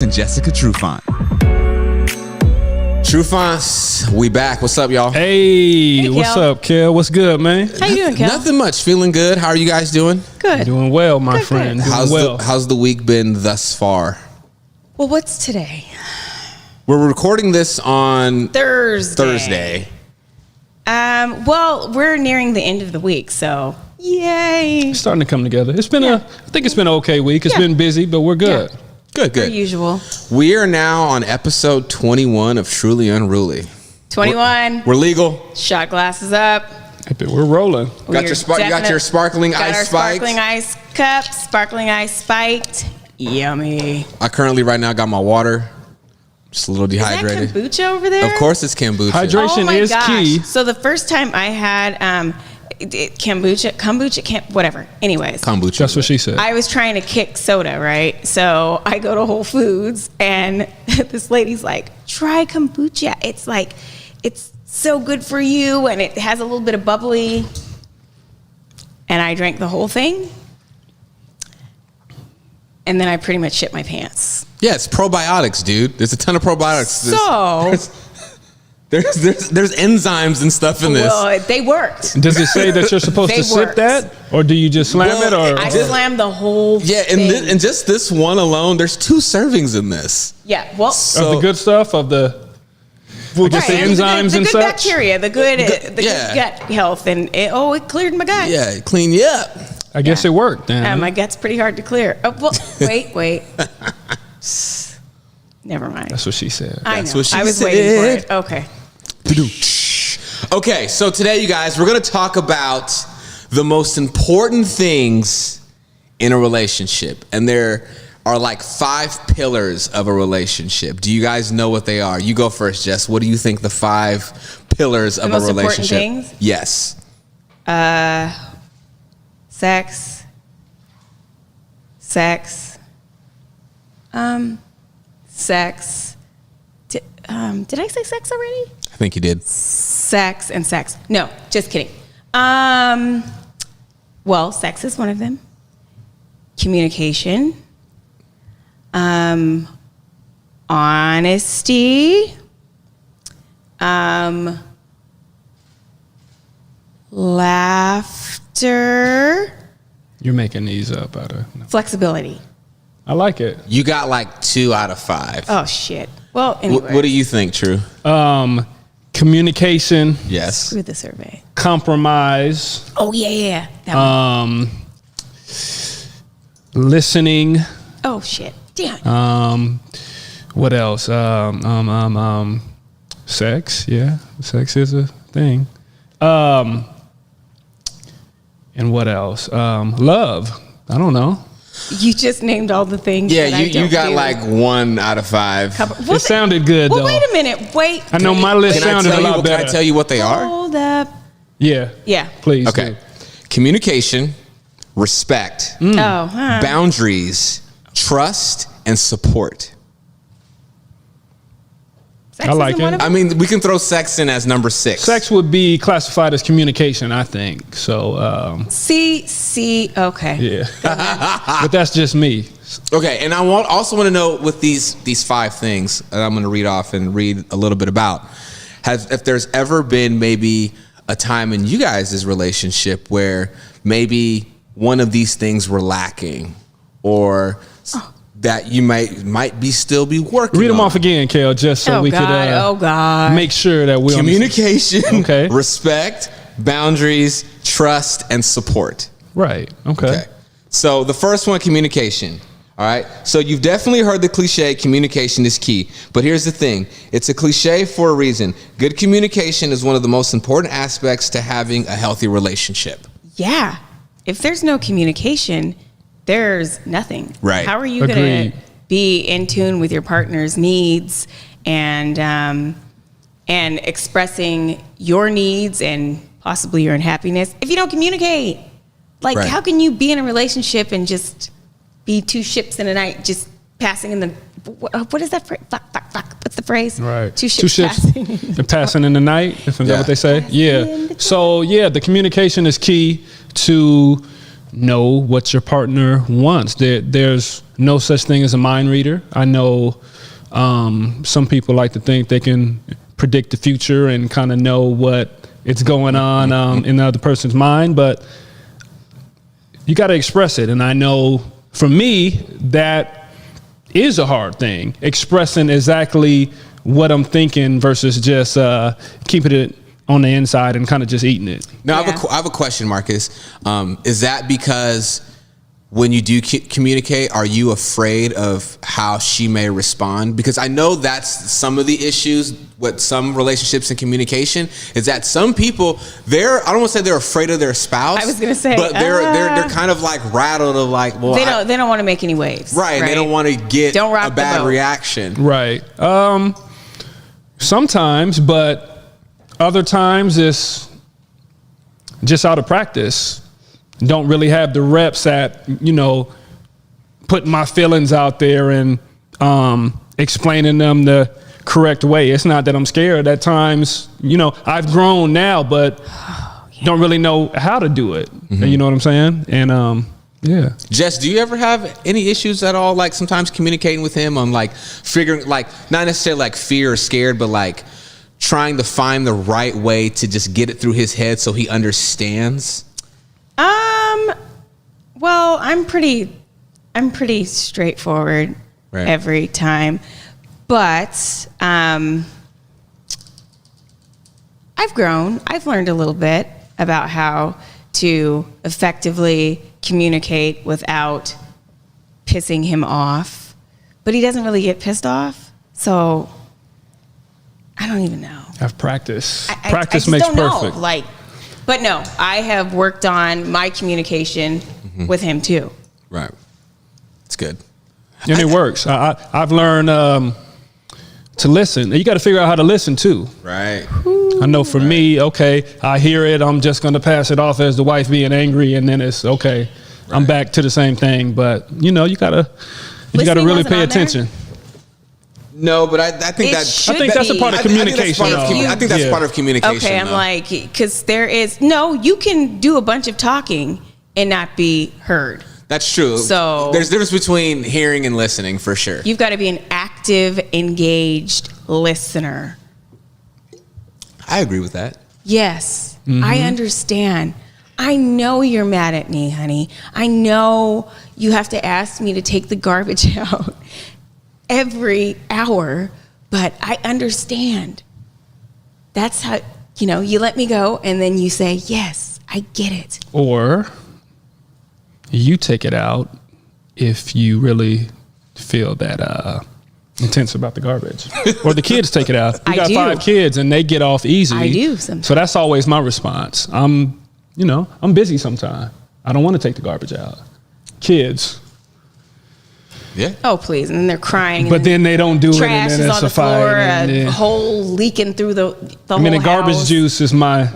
And Jessica Trufant. Trufants, we back. What's up, y'all? Hey, what's up, Kel? What's good, man? How you doing, Kel? Nothing much. Feeling good. How are you guys doing? Good. Doing well, my friend. Doing well. How's the week been thus far? Well, what's today? We're recording this on Thursday. Well, we're nearing the end of the week, so yay. It's starting to come together. It's been I think it's been an okay week. It's been busy, but we're good. Yeah. Good. Per usual. We are now on episode 21 of Truly Unruly. 21. We're legal. Shot glasses up. We're rolling. You got your sparkling ice spiked. Sparkling ice cup, sparkling ice spiked. Yummy. I currently right now got my water. Just a little dehydrated. Is that kombucha over there? Of course it's kombucha. Hydration is key. So the first time I had kombucha, whatever. Anyways. Kombucha. That's what she said. I was trying to kick soda, right? So I go to Whole Foods and this lady's like, try kombucha. It's so good for you and it has a little bit of bubbly. And I drank the whole thing. And then I pretty much shit my pants. Yeah, it's probiotics, dude. There's a ton of probiotics. So there's enzymes and stuff in this. Well, they worked. Does it say that you're supposed to sip that? Or do you just slam it? Or I slammed the whole thing. And just this one alone, there's 2 servings in this. Yeah, well. Of the good stuff, of the... Well, just the enzymes the and good such? Bacteria, the good gut health. And it cleared my gut. Yeah, it cleaned you up. I guess it worked then. My gut's pretty hard to clear. Oh, well, wait. Never mind. That's what she said. I That's know. what she I was said. waiting for it. Okay. Okay, so today, you guys, we're going to talk about the most important things in a relationship. And there are like 5 pillars of a relationship. Do you guys know what they are? You go first, Jess. What do you think the 5 pillars of a relationship? Important things? Yes. Sex. Did I say sex already? I think you did. Sex. No, just kidding. Well, sex is one of them. Communication. Honesty. Laughter. You're making these up out of... No. Flexibility. I like it. You got like 2 out of 5. Oh, shit. Well, anyway. What do you think, True? Communication. Yes. Screw the survey. Compromise. Oh, yeah. That one. Listening. Oh, shit. Damn. What else? Sex. Yeah, sex is a thing. And what else? Love. I don't know. You just named all the things. Yeah, that you got like 1 out of 5. It sounded good, though. Wait a minute. Wait. I know my list sounded a lot better. Can I tell you what they are? Hold up. Yeah. Yeah. Please. Okay. Do. Communication, respect, boundaries, trust, and support. Sex I like isn't one it. of them? I mean, we can throw sex in as number 6. Sex would be classified as communication, I think. So, See. Okay. yeah. But that's just me. Okay, and I also want to know with these 5 things that I'm going to read off and read a little bit about, if there's ever been maybe a time in you guys' relationship where maybe one of these things were lacking, or that you might still be working. Read them on. off again, Kel, just so we could make sure that we communication, okay, respect, boundaries, trust, and support. Right. Okay. So the first one, communication. All right. So you've definitely heard the cliche, communication is key. But here's the thing. It's a cliche for a reason. Good communication is one of the most important aspects to having a healthy relationship. Yeah. If there's no communication, there's nothing. Right. How are you going to be in tune with your partner's needs and expressing your needs and possibly your unhappiness if you don't communicate? Like, how can you be in a relationship and just be 2 ships in a night, just passing in the, what is that phrase? Fuck. What's the phrase? Right. 2 ships passing in the night. Is that what they say? Yeah. So, the communication is key to know what your partner wants. There's no such thing as a mind reader. I know some people like to think they can predict the future and kind of know what is going on in the other person's mind, but you got to express it. And I know for me, that is a hard thing, expressing exactly what I'm thinking versus just keeping it on the inside and kind of just eating it. Now, I have a question, Marcus. Is that because when you do communicate, are you afraid of how she may respond? Because I know that's some of the issues with some relationships and communication is that some people, I don't want to say they're afraid of their spouse. I was going to say, but they're kind of like rattled of like, well, they don't want to make any waves. Right. They don't want to get a bad reaction. Right. Sometimes, but other times it's just out of practice. Don't really have the reps at, putting my feelings out there and explaining them the correct way. It's not that I'm scared. At times, I've grown now, but don't really know how to do it. Mm-hmm. You know what I'm saying? And yeah. Jess, do you ever have any issues at all, like sometimes communicating with him on like figuring, like not necessarily like fear or scared, but like trying to find the right way to just get it through his head so he understands? Well, I'm pretty straightforward every time, but I've grown. I've learned a little bit about how to effectively communicate without pissing him off, but he doesn't really get pissed off, so I don't even know. Have practice. Practice makes perfect. But no, I have worked on my communication with him too. Right. It's good. And it works. I've learned to listen. You got to figure out how to listen too. Right. I know for me, okay, I hear it. I'm just going to pass it off as the wife being angry, and then it's okay. Right. I'm back to the same thing. But you gotta really pay attention. No, but I think that's a part of communication. I think that's part of communication. Okay, I'm like, because you can do a bunch of talking and not be heard. That's true. So there's a difference between hearing and listening for sure. You've got to be an active, engaged listener. I agree with that. Yes, I understand. I know you're mad at me, honey. I know you have to ask me to take the garbage out every hour, but I understand. That's how, you let me go and then you say, yes, I get it. Or you take it out if you really feel that intense about the garbage. Or the kids take it out. You got 5 kids and they get off easy. I do sometimes. So that's always my response. I'm busy sometimes. I don't want to take the garbage out. Kids. Yeah. Oh, please. And then they're crying. But then they don't do it. Trash and is then on the floor, a hole leaking through the whole the garbage house. Juice is my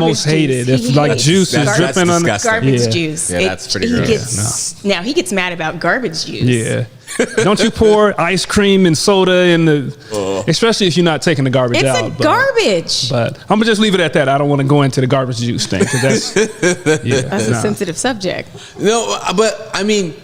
most hated. If like juice is dripping on the garbage juice. Yeah, that's pretty gross. Now he gets mad about garbage juice. Yeah. Don't you pour ice cream and soda in especially if you're not taking the garbage out. It's garbage. But I'm gonna just leave it at that. I don't want to go into the garbage juice thing because that's a sensitive subject. No, but I mean,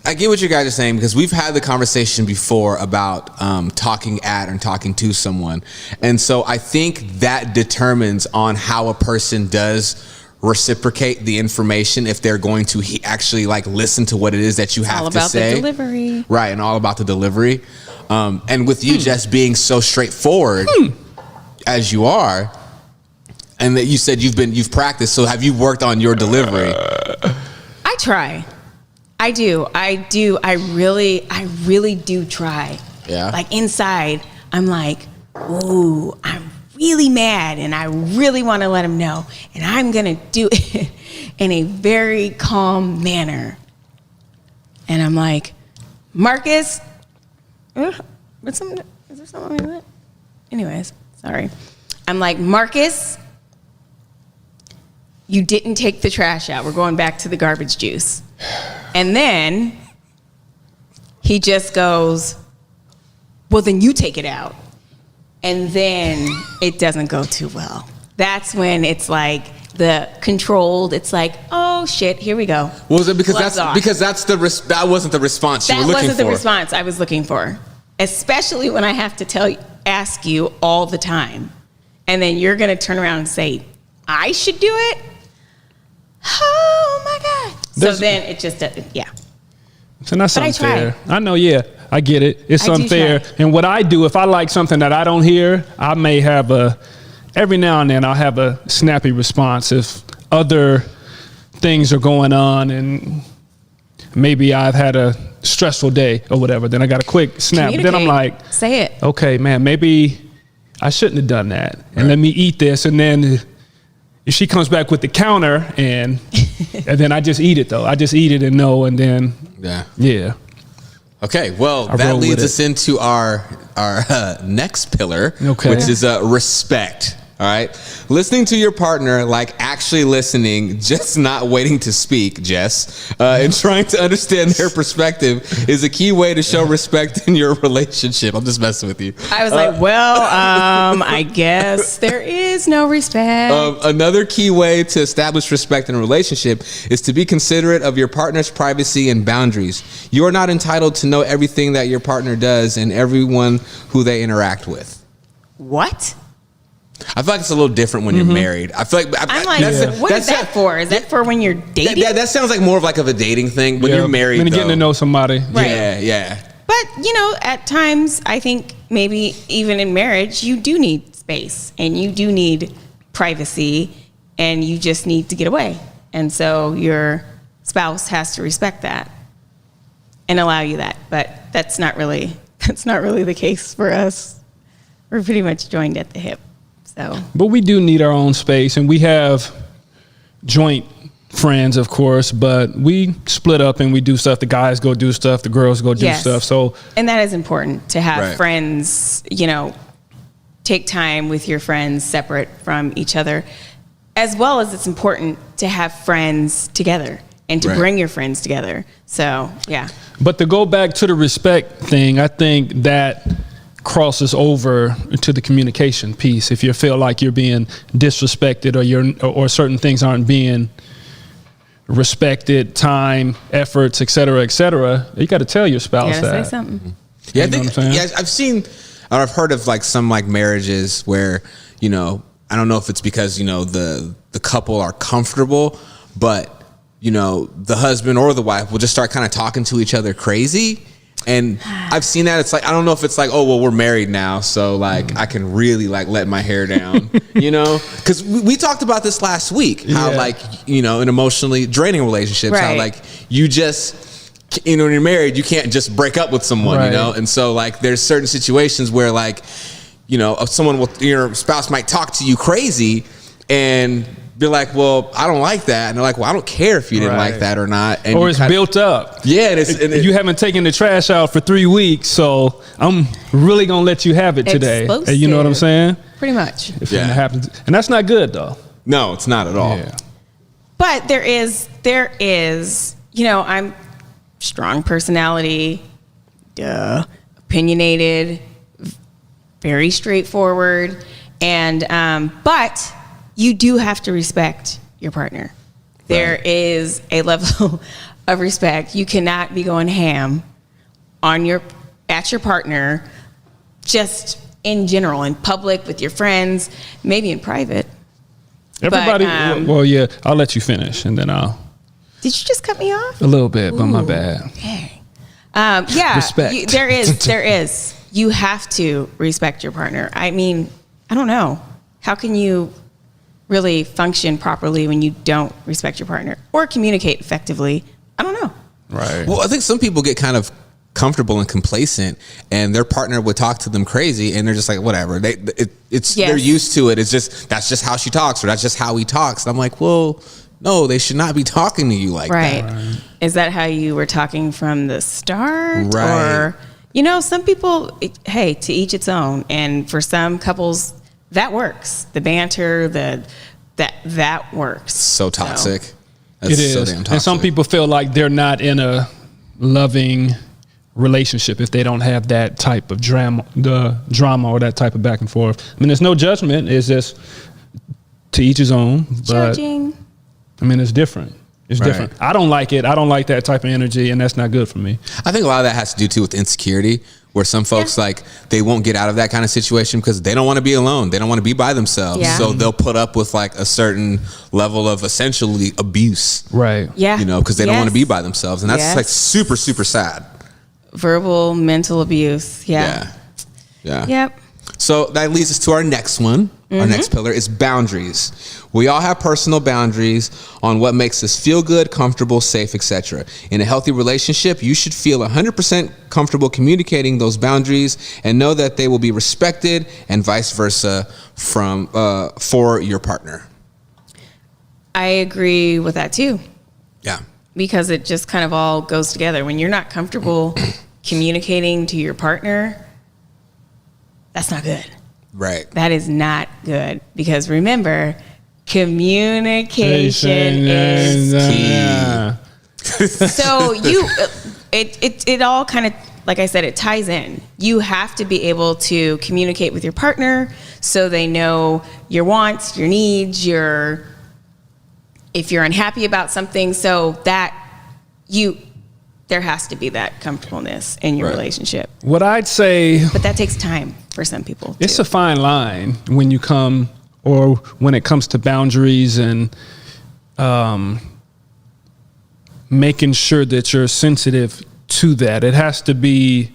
I get what you guys are saying because we've had the conversation before about talking at and talking to someone. And so I think that determines on how a person does reciprocate the information if they're going to actually like listen to what it is that you have to say. All about the delivery. Right, and all about the delivery. And with you just being so straightforward as you are, and that you said you've practiced, so have you worked on your delivery? I try. I do. I really do try. Yeah. Like inside, I'm like, ooh, I'm really mad and I really want to let him know. And I'm going to do it in a very calm manner. And I'm like, Marcus, is there something like that? Anyways, sorry. I'm like, Marcus, you didn't take the trash out. We're going back to the garbage juice. And then he just goes, well, then you take it out. And then it doesn't go too well. That's when it's like, the controlled. It's like, oh shit, here we go. Was it because Gloves off. that wasn't the response you were That looking for? wasn't the response I was looking for, especially when I have to ask you all the time, and then you're going to turn around and say, I should do it. Oh my God! So then it just yeah. And that's But I unfair. try. I know, yeah, I get it. It's I do unfair. try. And what I do, if I like something that I don't hear, I may have every now and then I'll have a snappy response if other things are going on and maybe I've had a stressful day or whatever. Then I got a quick snap. Then I'm like, say it. okay, man, maybe I shouldn't have done that. And let me eat this. And then if she comes back with the counter and then I just eat it though. I just eat it and know, and then yeah. Okay, well, I that roll with leads it. us into our next pillar, Okay. which is respect. All right, listening to your partner, like actually listening, just not waiting to speak, Jess, and trying to understand their perspective is a key way to show respect in your relationship. I'm just messing with you. I was like, well, I guess there is no respect. Another key way to establish respect in a relationship is to be considerate of your partner's privacy and boundaries. You are not entitled to know everything that your partner does and everyone who they interact with. What? I feel like it's a little different when you're married. I feel like I'm like, what is that for? Is that for when you're dating? That sounds like more of like of a dating thing. When you're married, when you're getting to know somebody. Right. Yeah. But, at times, I think maybe even in marriage, you do need space and you do need privacy and you just need to get away. And so your spouse has to respect that and allow you that. But that's not really the case for us. We're pretty much joined at the hip. So. But we do need our own space, and we have joint friends, of course, but we split up and we do stuff. The guys go do stuff, the girls go do stuff. So, and that is important to have Right. friends, take time with your friends separate from each other, as well as it's important to have friends together and to Right. bring your friends together. So, yeah. but to go back to the respect thing, I think that crosses over to the communication piece. If you feel like you're being disrespected or certain things aren't being respected, time, efforts, et cetera, you got to tell your spouse You gotta that. say something. Yeah, I You know think, what I'm saying? yeah, I've seen, or I've heard of like some like marriages where, I don't know if it's because, the couple are comfortable, but, the husband or the wife will just start kind of talking to each other crazy. And I've seen that. It's like, I don't know if it's like, oh, well, we're married now, so like I can really like let my hair down, because we talked about this last week, how like, in emotionally draining relationships, how Right. like you just, when you're married, you can't just break up with someone, Right. and so like there's certain situations where like, your spouse might talk to you crazy and be like, well, I don't like that. And they're like, well, I don't care if you didn't Right. like that or not. And Or it's built up. Yeah. And You haven't taken the trash out for 3 weeks, so I'm really going to let you have it today. Explosive. You know what I'm saying? Pretty much. If Yeah. it happens. And that's not good, though. no, it's not at all. Yeah. But there is, I'm strong personality, opinionated, very straightforward, and but you do have to respect your partner. There is a level of respect. You cannot be going ham at your partner, just in general, in public, with your friends, maybe in private. Everybody, But, well, yeah, I'll let you finish, and then I'll, Did you just cut me off? a little bit, but my Ooh. bad. Okay. Yeah. Respect. There is. You have to respect your partner. I mean, I don't know. How can you really function properly when you don't respect your partner or communicate effectively? I don't know. Right. Well, I think some people get kind of comfortable and complacent, and their partner would talk to them crazy, and they're just like, whatever. They're used to it. It's just that's just how she talks, or that's just how he talks. And I'm like, well, no, they should not be talking to you like that. Right. Is that how you were talking from the start? Right. Or, some people, hey, to each its own. And for some couples, that works. The banter, that works. So toxic. That's It is. so damn toxic. And some people feel like they're not in a loving relationship if they don't have that type of drama or that type of back and forth. I mean, there's no judgment. It's just to each his own. But Judging. I mean, it's different. It's Right. different. I don't like it. I don't like that type of energy, and that's not good for me. I think a lot of that has to do too with insecurity, where some folks like they won't get out of that kind of situation because they don't want to be alone. They don't want to be by themselves. Yeah. So they'll put up with like a certain level of essentially abuse. Right. Yeah. You know, because they don't want to Yes. be by themselves, and that's Yes. like super, super sad. Verbal, mental abuse. Yeah. Yeah. Yep. So that leads us to our next one. Our next pillar is boundaries. We all have personal boundaries on what makes us feel good, comfortable, safe, etc. In a healthy relationship, you should feel 100% comfortable communicating those boundaries and know that they will be respected, and vice versa for your partner. I agree with that too, Yeah. because it just kind of all goes together. When you're not comfortable communicating to your partner, that's not good. Right. That is not good, because remember, communication is key. so it all kind of, like I said, it ties in. You have to be able to communicate with your partner so they know your wants, your needs, if you're unhappy about something, so that there has to be that comfortableness in your Right. relationship. What I'd say, But that takes time for some people too. it's a fine line when you come, or when it comes to boundaries and making sure that you're sensitive to that. It has to be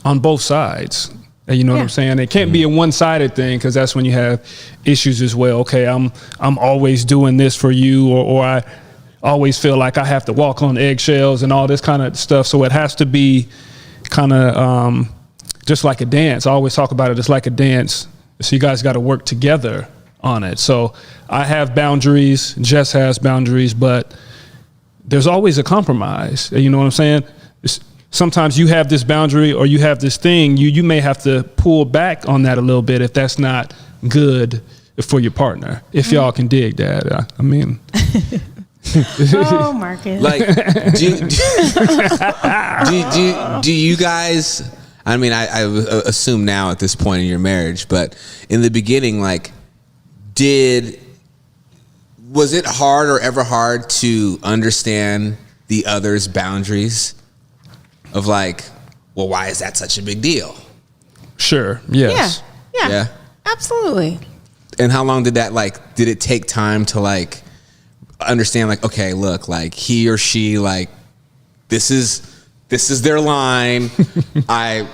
on both sides. You know what Yeah. I'm saying? It can't be a one-sided thing, because that's when you have issues as well. Okay, I'm always doing this for you, or I always feel like I have to walk on eggshells and all this kind of stuff. So it has to be kind of just like a dance. I always talk about it as like a dance. So you guys got to work together on it. So I have boundaries, Jess has boundaries, but there's always a compromise. You know what I'm saying? Sometimes you have this boundary or you have this thing, you may have to pull back on that a little bit if that's not good for your partner. If y'all can dig that. I mean... Oh, Marcus. Like, do you guys? I mean, I assume now at this point in your marriage, but in the beginning, like, was it hard or ever hard to understand the other's boundaries? Of like, well, why is that such a big deal? Sure. Yes. Yeah. Absolutely. And how long did it take time to like understand, like, okay, look, like he or she, like, this is their line. I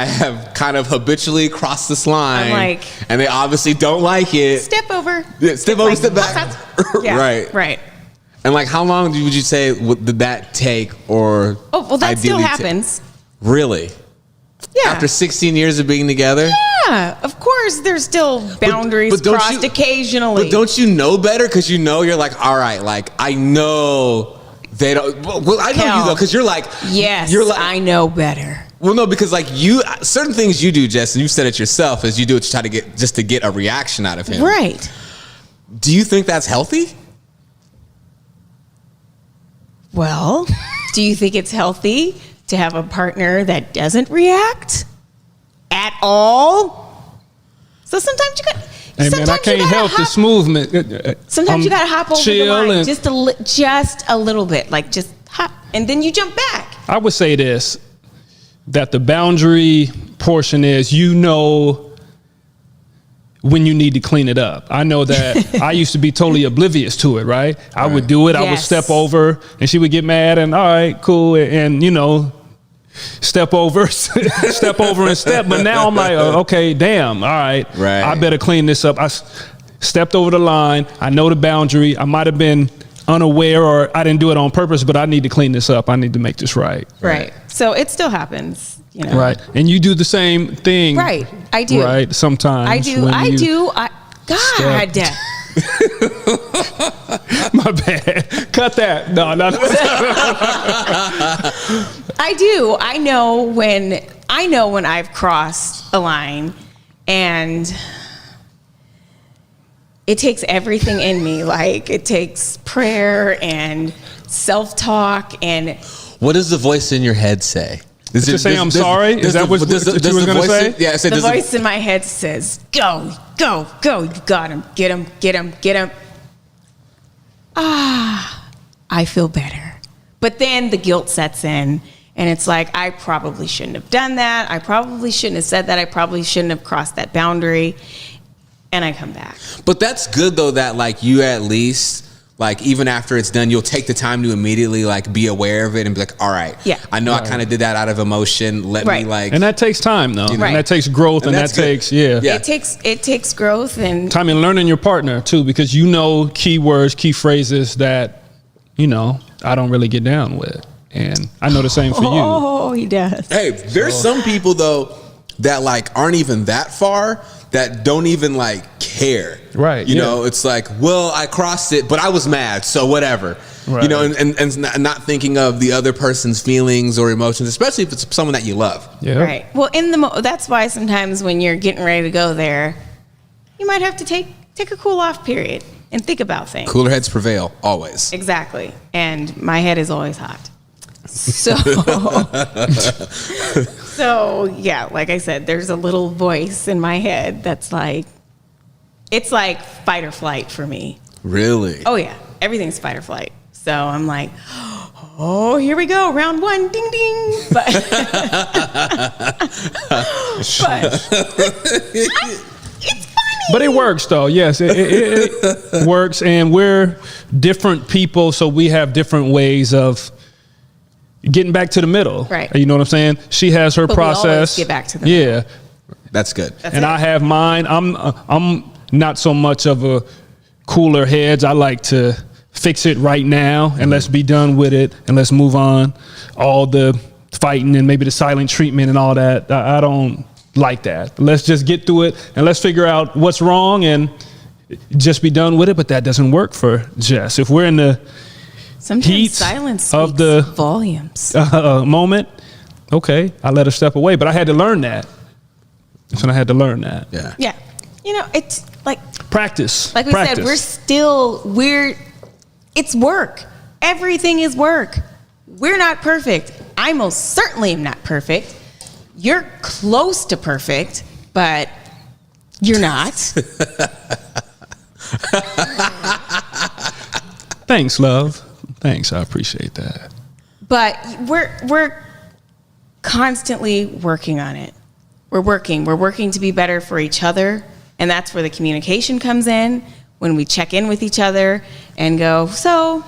have kind of habitually crossed this line, I'm like, and they obviously don't like it. Step over. Yeah, step over, step back. Yeah, Right. Right. And like, how long would you say did that take? Or Oh, well, that still ideally happens. Really? Yeah. After 16 years of being together? Yeah, of course, there's still boundaries but don't crossed you- occasionally. But don't you know better? Because you're like, all right, like, I know they don't. Well, I know you though, because you're like, yes, you're like, I know better. well, no, because like certain things you do, Jess, and you've said it yourself, is you do it to try to get a reaction out of him. Right. Do you think that's healthy? Well, do you think it's healthy to have a partner that doesn't react at all? So sometimes you got. Hey man, I can't help this movement. Sometimes you gotta hop over the chill line and- just a little bit, like just hop, and then you jump back. I would say this, that the boundary portion is, when you need to clean it up. I know that I used to be totally oblivious to it, right? I would do it. I would Yes. step over and she would get mad and all right, cool. And step over and step. But now I'm like, okay, damn. All right. Right. I better clean this up. I stepped over the line. I know the boundary. I might've been unaware or I didn't do it on purpose, but I need to clean this up. I need to make this right. Right. So it still happens. Right. And you do the same thing. Right. I do. Right. Sometimes. I do. when I you- do. God. My bad. Cut that. No. I do. I know when I've crossed a line, and it takes everything in me. Like, it takes prayer and self-talk and What does the voice in your head say? Just say I'm sorry? Is that what you were going to say? Yeah, I said the voice in my head says, go, go, go. You got him. Get him, get him, get him. I feel better. But then the guilt sets in, and it's like, I probably shouldn't have done that. I probably shouldn't have said that. I probably shouldn't have crossed that boundary. And I come back. But that's good, though, that, like, you at least, like, even after it's done, you'll take the time to immediately, like, be aware of it and be like, all right, yeah, I know I kind of did that out of emotion. Let me, like... And that takes time, though. You know? And that takes growth, and that takes, It takes growth and... time and learning your partner, too, because you know key words, key phrases that, you know, I don't really get down with. And I know the same for you. Oh, he does. Hey, there's some people, though, that, like, aren't even that far, that don't even, like, care. Right. You know, it's like, well, I crossed it, but I was mad, so whatever. Right. You know, and not thinking of the other person's feelings or emotions, especially if it's someone that you love. Yeah. Right. Well, that's why sometimes when you're getting ready to go there, you might have to take a cool off period and think about things. Cooler heads prevail, always. Exactly. And my head is always hot. So, yeah, like I said, there's a little voice in my head that's like, it's like fight or flight for me. Really? Oh, yeah. Everything's fight or flight. So I'm like, oh, here we go. Round one. Ding, ding. But, it's funny. But it works, though. Yes, it works. And we're different people, so we have different ways of getting back to the middle. Right. You know what I'm saying? She has her process. We always get back to the middle. Yeah. That's good. I have mine. I'm not so much of a cooler heads. I like to fix it right now and let's be done with it and let's move on. All the fighting and maybe the silent treatment and all that, I don't like that. Let's just get through it and let's figure out what's wrong and just be done with it. But that doesn't work for Jess. If we're in the heat silence of the volumes moment, okay, I let her step away. But I had to learn that. So I had to learn that. Yeah. Yeah. You know, it's like practice. Like we said, it's work. Everything is work. We're not perfect. I most certainly am not perfect. You're close to perfect, but you're not. Thanks, love. Thanks, I appreciate that. But we're constantly working on it. We're working to be better for each other, and that's where the communication comes in, when we check in with each other and go, so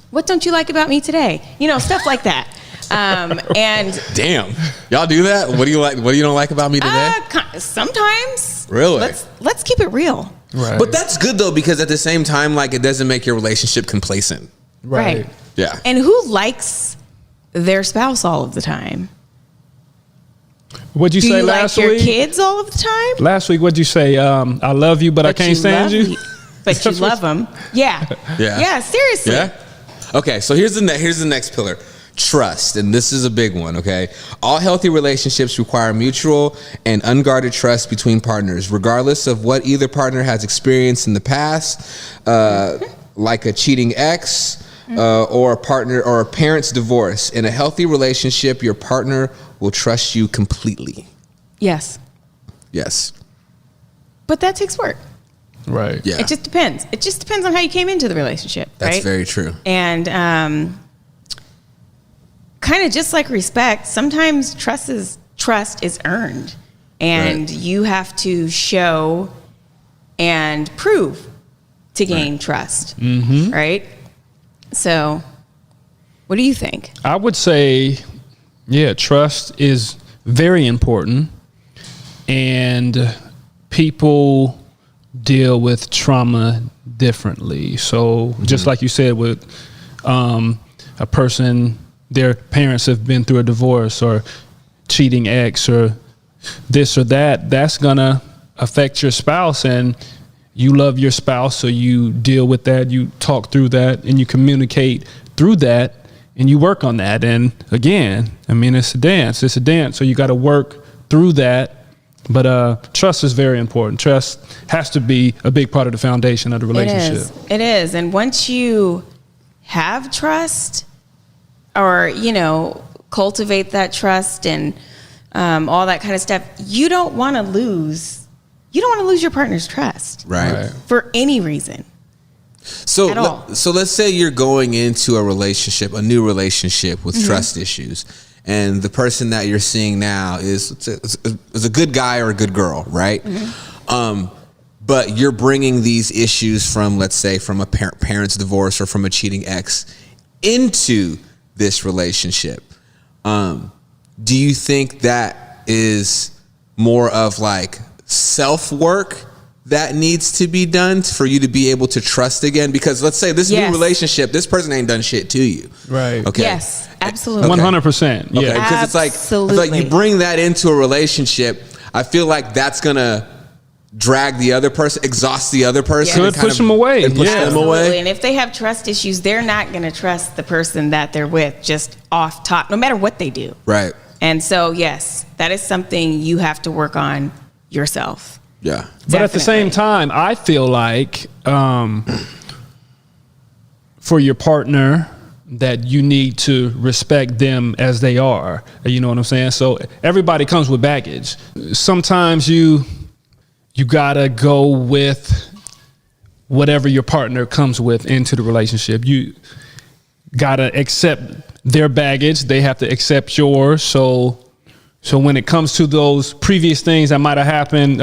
what don't you like about me today? You know, stuff like that. And damn, y'all do that? What do you like? What do you don't like about me today? Sometimes. Really? Let's keep it real. Right. But that's good though, because at the same time, like, it doesn't make your relationship complacent. Right. Yeah. And who likes their spouse all of the time? What'd you say last week? Do you like your kids all of the time? Last week, what'd you say? I love you, but I can't stand you. But you love them. Yeah. Yeah. Yeah. Seriously. Yeah. Okay. So here's the next pillar. Trust, and this is a big one, okay? All healthy relationships require mutual and unguarded trust between partners, regardless of what either partner has experienced in the past, like a cheating ex, or a partner or a parent's divorce. In a healthy relationship, your partner will trust you completely. Yes. Yes. But that takes work. Right. Yeah. It just depends. It just depends on how you came into the relationship. That's right? very true. And kind of just like respect, sometimes trust is earned, and you have to show and prove to gain trust. Mm-hmm. Right. So, what do you think? I would say, yeah, trust is very important, and people deal with trauma differently. So just like you said, with a person, their parents have been through a divorce or cheating ex or this or that, that's gonna affect your spouse, and you love your spouse, so you deal with that, you talk through that, and you communicate through that, and you work on that. And again, I mean, it's a dance, so you got to work through that. But trust is very important. Trust has to be a big part of the foundation of the relationship. It is. And once you have trust, or, you know, cultivate that trust and all that kind of stuff, you don't want to lose your partner's trust. Right. For any reason. So At all. so let's say you're going into a relationship, a new relationship with trust issues, and the person that you're seeing now is a good guy or a good girl, right? But you're bringing these issues from, let's say, from a parent's divorce or from a cheating ex into this relationship. Do you think that is more of like self-work that needs to be done for you to be able to trust again? Because let's say this new relationship, this person ain't done shit to you. Right. Okay. Yes, absolutely. 100%. Yeah. Okay. Because it's like, I feel like you bring that into a relationship, I feel like that's gonna drag the other person, exhaust the other person. Could push them away. And push them away. And if they have trust issues, they're not going to trust the person that they're with just off top, no matter what they do. Right. And so, yes, that is something you have to work on yourself. Yeah. But at the same time, I feel like for your partner, that you need to respect them as they are. You know what I'm saying? So everybody comes with baggage. Sometimes you gotta go with whatever your partner comes with into the relationship. You gotta accept their baggage. They have to accept yours. So when it comes to those previous things that might have happened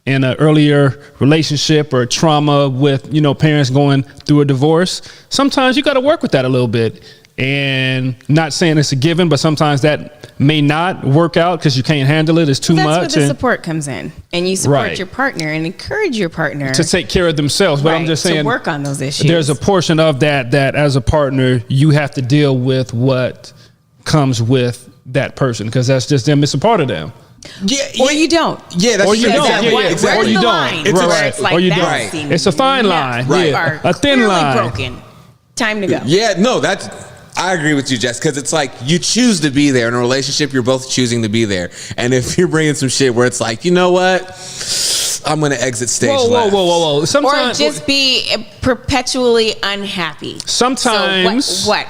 in an earlier relationship or trauma with, parents going through a divorce, sometimes you gotta work with that a little bit. And not saying it's a given, but sometimes that may not work out because you can't handle it. It's too much. That's where the support comes in. And you support Right. your partner and encourage your partner to take care of themselves. But I'm just saying, to work on those issues. there's a portion of that as a partner, you have to deal with what comes with that person, because that's just them. It's a part of them. Yeah. Or you don't. Yeah, that's Or you true. don't. Exactly. Yeah, Exactly. Or you the don't. line It's where a- it's like or you that don't. seems It's a fine line. enough. You Right. are A thin clearly line. broken. Time to go. Yeah, no, I agree with you, Jess, because it's like you choose to be there in a relationship. You're both choosing to be there, and if you're bringing some shit where it's like, you know what, I'm gonna exit stage left. Whoa. Or Sometimes, just be perpetually unhappy. Sometimes- So what?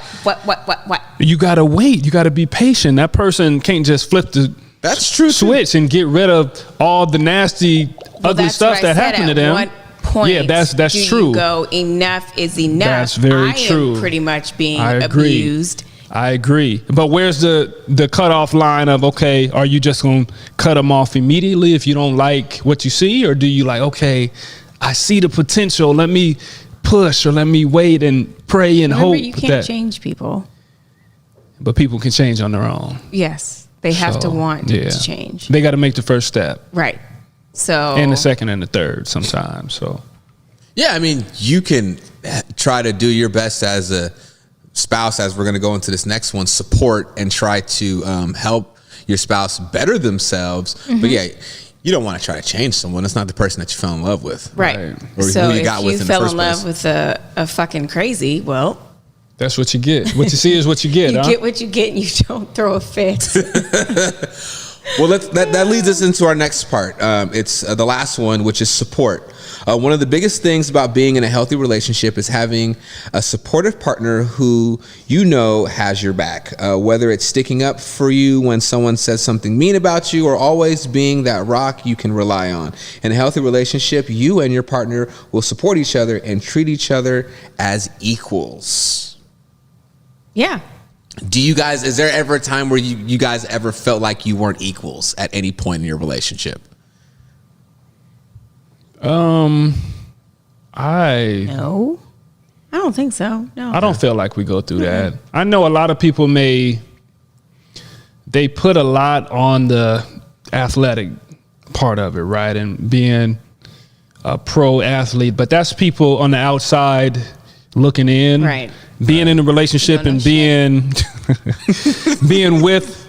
you gotta wait. You gotta be patient. That person can't just flip the That's true. switch and get rid of all the nasty, ugly That's stuff what I that said. happened to At them. what point Yeah, that's do true. You go, enough is enough. That's very I true. am pretty much being I agree. abused. I agree. But where's the cutoff line of, okay, are you just going to cut them off immediately if you don't like what you see? Or do you like, okay, I see the potential, let me push, or let me wait and pray and Remember, hope you can't that. change people. But people can change on their own. Yes, they have to So, want yeah. to change. They got to make the first step, Right. So and the second and the third sometimes. So Yeah, I mean, you can try to do your best as a spouse, as we're going to go into this next one, support and try to help your spouse better themselves. But yeah, you don't want to try to change someone. It's not the person that you fell in love with. right. Or So who you if got with you in the fell first in love place. with a fucking crazy, well, that's what you get. What you see is what you get. you huh? get what you get, and you don't throw a fit. Well, that leads us into our next part. It's the last one, which is support. One of the biggest things about being in a healthy relationship is having a supportive partner who has your back, whether it's sticking up for you when someone says something mean about you, or always being that rock you can rely on. In a healthy relationship, you and your partner will support each other and treat each other as equals. Yeah. Is there ever a time where you guys ever felt like you weren't equals at any point in your relationship? No, I don't think so. No. I don't feel like we go through that. I know a lot of people they put a lot on the athletic part of it, right? And being a pro athlete, but that's people on the outside looking in, Right. Being in a relationship and being being with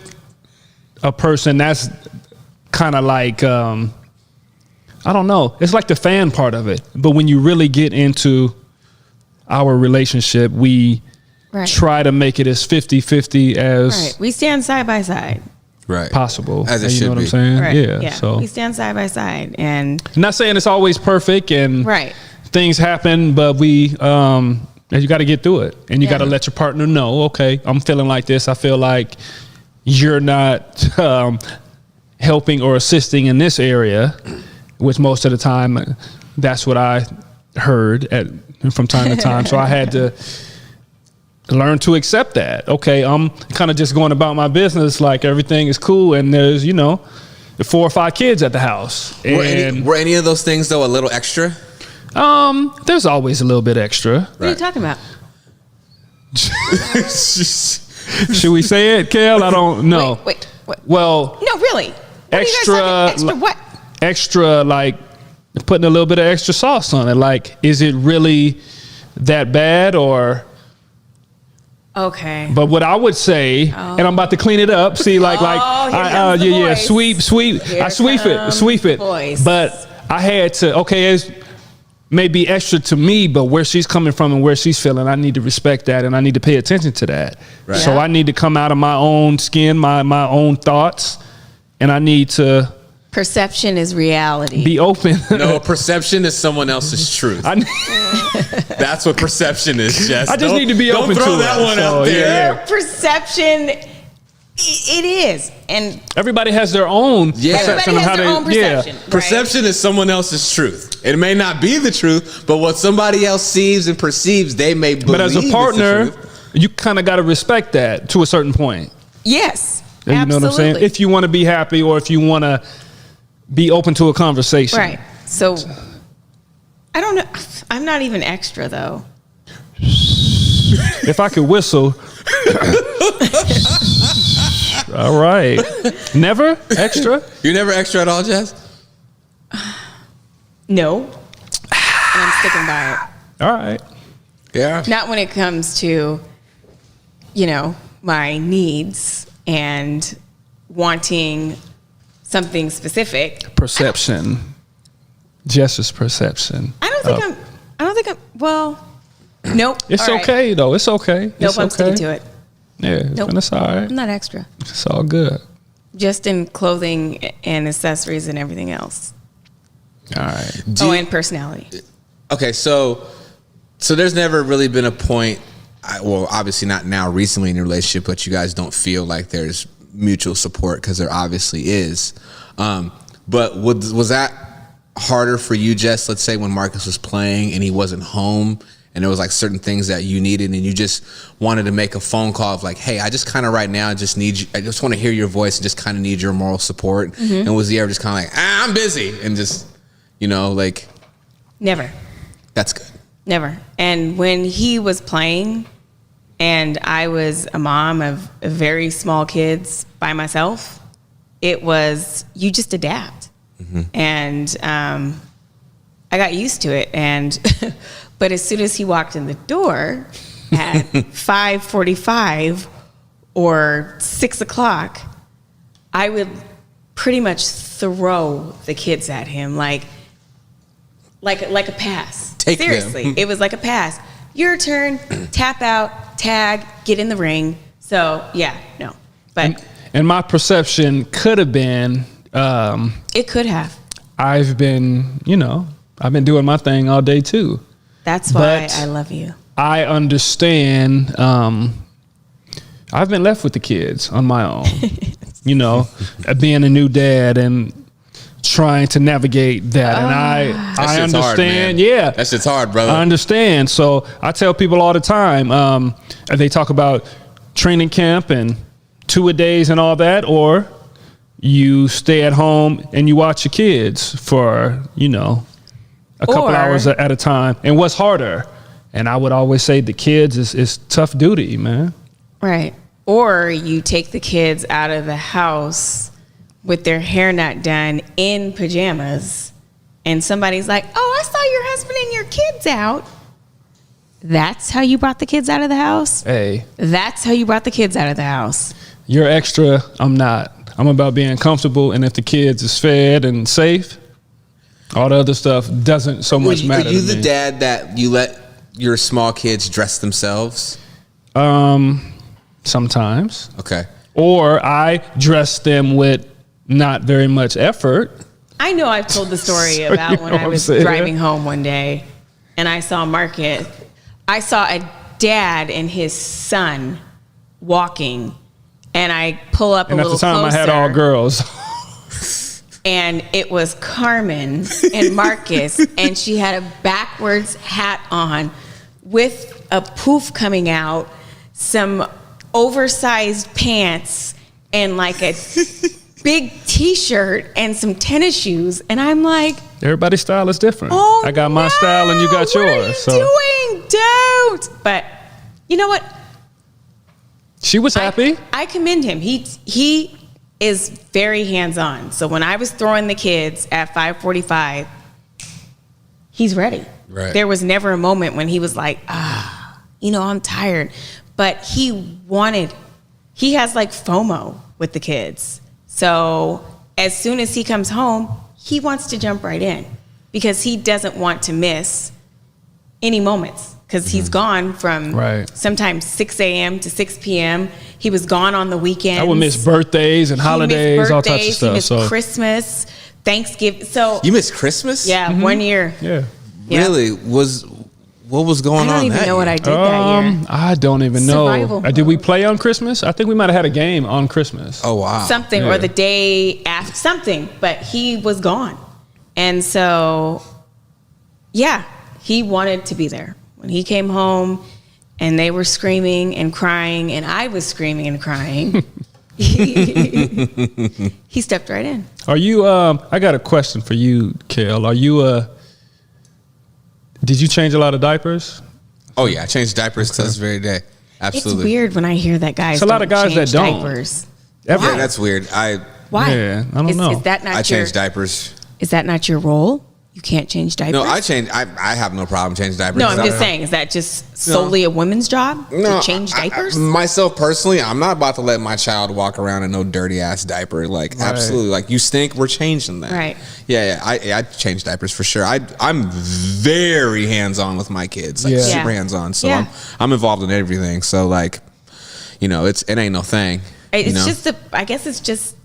a person that's kind of like, I don't know. It's like the fan part of it. But when you really get into our relationship, we Right. try to make it as 50-50 as Right. We stand side by side. Right. possible. As it you should know what be. I'm saying? Right. Yeah. So we stand side by side, and not saying it's always perfect and Right. things happen, but we And you got to get through it. And you got to let your partner know, okay, I'm feeling like this. I feel like you're not helping or assisting in this area, which most of the time, that's what I heard from time to time. So I had to learn to accept that. Okay, I'm kind of just going about my business like everything is cool, and there's, 4 or 5 kids at the house. And were any of those things, though, a little extra? There's always a little bit extra. What are you talking about? Should we say it, Kel? I don't know. Wait. Well, no, really. What extra. Are you guys talking? Extra what? Extra, like putting a little bit of extra sauce on it. Like, is it really that bad or? Okay. But what I would say, and I'm about to clean it up. See, here comes the voice. Sweep. Here I sweep it. Voice. But I had to. Okay, it's maybe extra to me, but where she's coming from and where she's feeling, I need to respect that, and I need to pay attention to that. Right. So I need to come out of my own skin, my own thoughts, and I need to. Perception is reality. Be open. No, perception is someone else's truth. That's what perception is, Jess. I just need to be open to it. Don't throw that one out there. Your perception, it is. And everybody has their own perception of how they. Perception, right? Perception is someone else's truth. It may not be the truth, but what somebody else sees and perceives, they may believe. But as a partner, you kind of got to respect that to a certain point. Yes, you absolutely. know what I'm saying? If you want to be happy, or if you want to be open to a conversation. Right. So, I don't know. I'm not even extra, though. If I could whistle. All right. Never extra? You're never extra at all, Jess? No. And I'm sticking by it. All right. Yeah. Not when it comes to, my needs and wanting something specific. Perception. Jess's perception. I don't think I'm, well, nope. It's okay, though. It's okay. Nope, I'm sticking to it. Yeah, nope. And it's all right. I'm not extra. It's all good. Just in clothing and accessories and everything else. All right. And personality. Okay, so there's never really been a point, well, obviously not now recently in your relationship, but you guys don't feel like there's mutual support, because there obviously is. But was that harder for you, Jess, let's say when Marcus was playing and he wasn't home, and there was like certain things that you needed, and you just wanted to make a phone call of like, hey, I just kind of right now just need you, I just want to hear your voice and just kind of need your moral support. Mm-hmm. And was he ever just kind of like, I'm busy, and just, like. Never. That's good. Never. And when he was playing and I was a mom of very small kids by myself, it was, you just adapt. Mm-hmm. And I got used to it. And but as soon as he walked in the door at 5:45 or 6 o'clock, I would pretty much throw the kids at him like a pass. Seriously, them. It was like a pass. Your turn, tap out, tag, get in the ring. So yeah, no. But and my perception could have been it could have. I've been doing my thing all day too. That's why I love you. I understand. I've been left with the kids on my own. Being a new dad and trying to navigate that. And I understand. Hard, that shit's hard, brother. I understand. So I tell people all the time, they talk about training camp and 2-a-days and all that, or you stay at home and you watch your kids for, a couple hours at a time. And what's harder? And I would always say the kids is tough duty, man. Right. Or you take the kids out of the house with their hair not done in pajamas, and somebody's like, oh, I saw your husband and your kids out. That's how you brought the kids out of the house? Hey. That's how you brought the kids out of the house. You're extra. I'm not. I'm about being comfortable, and if the kids is fed and safe, all the other stuff doesn't so much matter. Are you the dad that you let your small kids dress themselves? Sometimes. Okay. Or I dress them with not very much effort. I know I've told the story about when I was driving home one day and I saw Marcus. I saw a dad and his son walking, and I pull up And a at little the time, closer. I had all girls. And it was Carmen and Marcus, and she had a backwards hat on with a poof coming out, some oversized pants, and like a big t-shirt and some tennis shoes. And I'm like, Everybody's style is different. oh, I got my style and you got what yours. are you So doing? Don't. But you know what? she was happy. I commend him. He is very hands-on. So when I was throwing the kids at 5:45, he's ready. Right. There was never a moment when he was like, I'm tired. But he has like FOMO with the kids. So as soon as he comes home, he wants to jump right in because he doesn't want to miss any moments. Because he's gone from sometimes 6 a.m. to 6 p.m. He was gone on the weekends. I would miss birthdays and holidays, all types of stuff. He missed Christmas, Thanksgiving. So You missed Christmas? yeah, 1 year. Yeah. Really? What was going on? I don't even know what I did that year. I don't even know. Survival Did we mode. play on Christmas? I think we might have had a game on Christmas. Oh wow. Something Yeah. or the day after something, but he was gone, and so yeah, he wanted to be there when he came home, and they were screaming and crying, and I was screaming and crying. He stepped right in. Are you? I got a question for you, Kel. Are you? Did you change a lot of diapers? Oh yeah, I changed diapers to this very day. Absolutely. It's weird when I hear that guys. It's a lot of guys that change don't. Diapers. Ever? Yeah, that's weird. Why? Yeah, I don't know. Is that not I your? changed diapers. Is that not your role? You can't change diapers. No, I have no problem changing diapers. No, I'm just saying. Is that just solely a woman's job to change diapers? Myself personally, I'm not about to let my child walk around in no dirty ass diaper. Like absolutely, like you stink. We're changing that. Right. Yeah. I change diapers for sure. I'm very hands on with my kids. Like Yeah. super Yeah. hands on. So Yeah. I'm involved in everything. So like, it ain't no thing. It's just I guess it's just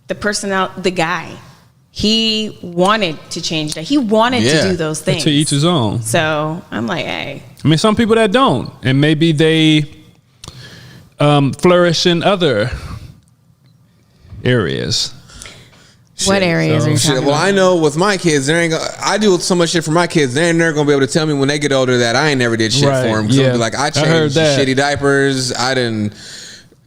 the the guy. He wanted to change that. He wanted to do those things. To each his own. So I'm like, hey. I mean, some people that don't, and maybe they flourish in other areas. What areas are you talking Well, about? I know with my kids, I do so much shit for my kids. They ain't never gonna be able to tell me when they get older that I ain't never did shit Right, for them. Because yeah. they'll be like, I I heard changed that. shitty diapers.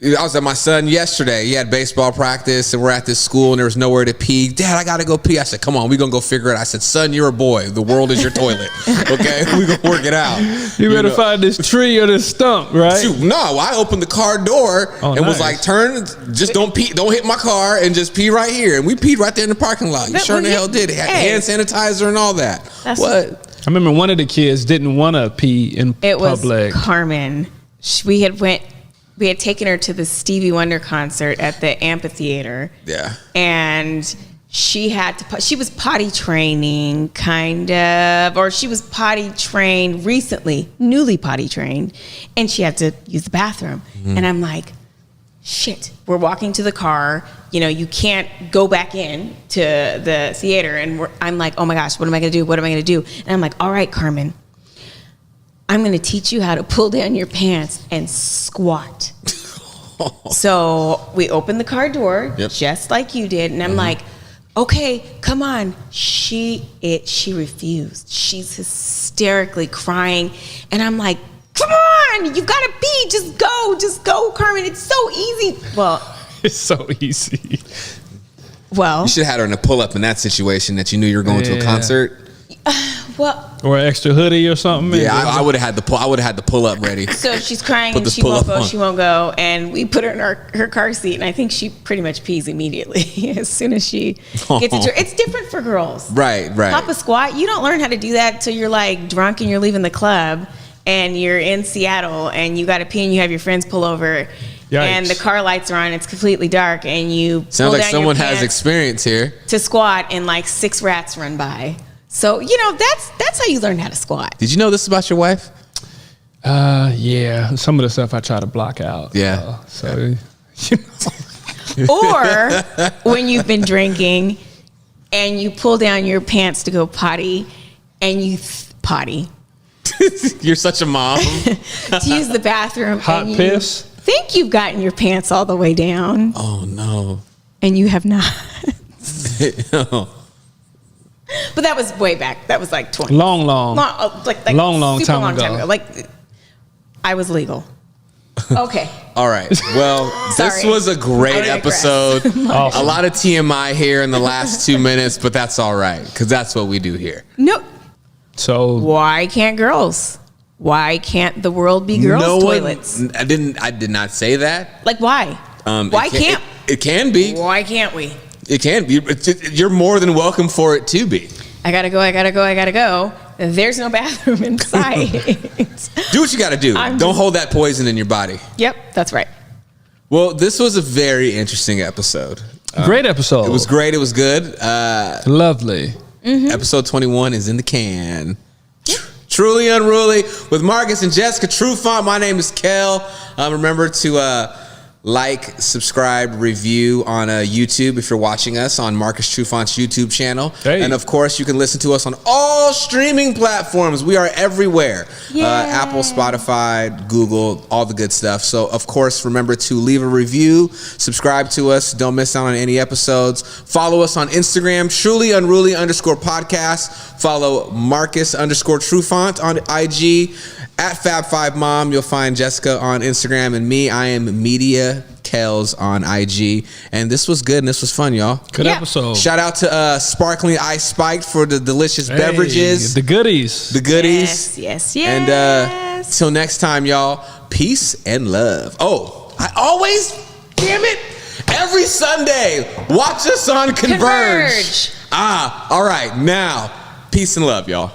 I was at my son yesterday. He had baseball practice, and we're at this school, and there was nowhere to pee. Dad, I gotta go pee. I said, come on, we gonna go figure it out. I said, son, you're a boy. The world is your toilet. Okay, we gonna work it out. You better find this tree or this stump, right? Shoot, no, I opened the car door and was nice. like, turn, just don't pee, don't hit my car, and just pee right here. And we peed right there in the parking lot. You But sure in the when hell did. It had hey. hand sanitizer and all that. That's- What? I remember one of the kids didn't want to pee in It was public. Carmen. We had taken her to the Stevie Wonder concert at the amphitheater. Yeah. And she was potty training, kind of, or she was potty trained recently, newly potty trained, and she had to use the bathroom. And I'm like, shit, we're walking to the car. You can't go back in to the theater. And I'm like, oh my gosh, what am I going to do? What am I going to do? And I'm like, all right, Carmen, I'm going to teach you how to pull down your pants and squat. So we opened the car door, just like you did, and I'm like, okay, come on. She refused. She's hysterically crying, and I'm like, come on, you gotta pee. Just go, Carmen. It's so easy. Well, It's so easy. You should have had her in a pull up in that situation that you knew you were going to a Yeah. concert. Or an extra hoodie or something. Yeah, I would have had the pull up ready. So she's crying Put and this she won't pull-up go, on. she won't go. And we put her in her car seat, and I think she pretty much pees immediately as soon as she gets into it. It's different for girls. Right. Pop a squat, you don't learn how to do that till you're like drunk and you're leaving the club and you're in Seattle and you got to pee and you have your friends pull over. Yikes. And the car lights are on, it's completely dark, and you Sounds pull like down someone your has pants experience here. to squat, and like 6 rats run by. So that's how you learn how to squat. Did you know this about your wife? Yeah. Some of the stuff I try to block out. Yeah. Or when you've been drinking and you pull down your pants to go potty and you potty You're such a mom. to use the bathroom. Hot and you piss? think you've gotten your pants all the way down, Oh no. and you have not. Oh. But that was way back. That was like 20. Long Long time super ago. Like, I was legal. Okay. All right. Well, this Sorry. was a great I digress. episode. Awesome. A lot of TMI here in the last 2 minutes, but that's all right because that's what we do here. No. So Why can't girls? Why can't the world be girls' toilets? I did not say that. Like, why? Why can't? It can be. Why can't we? It can be. You're more than welcome for it to be. I gotta go. There's no bathroom in sight. Do what you got to do. I'm Don't just- hold that poison in your body. Yep, that's right. Well, this was a very interesting episode. great episode. It was great. It was good. Lovely. Episode 21 is in the can. Truly Unruly with Marcus and Jessica Trufant. My name is Kel. Remember to like, subscribe, review on YouTube if you're watching us on Marcus Trufant's YouTube channel. Hey. And of course, you can listen to us on all streaming platforms. We are everywhere. Yay. Apple, Spotify, Google, all the good stuff. So of course, remember to leave a review, subscribe to us. Don't miss out on any episodes. Follow us on Instagram, Truly Unruly _podcast. Follow Marcus _Trufant on IG. At Fab5Mom, you'll find Jessica on Instagram, and me, I am Media Kells on IG. And this was good and this was fun, y'all. Good Yeah. episode. Shout out to Sparkling Ice Spiked for the delicious Hey, beverages, the goodies. the goodies. Yes. And till next time, y'all, peace and love. Oh, I always, damn it, every Sunday, watch us on Converge. Converge. All right, now, peace and love, y'all.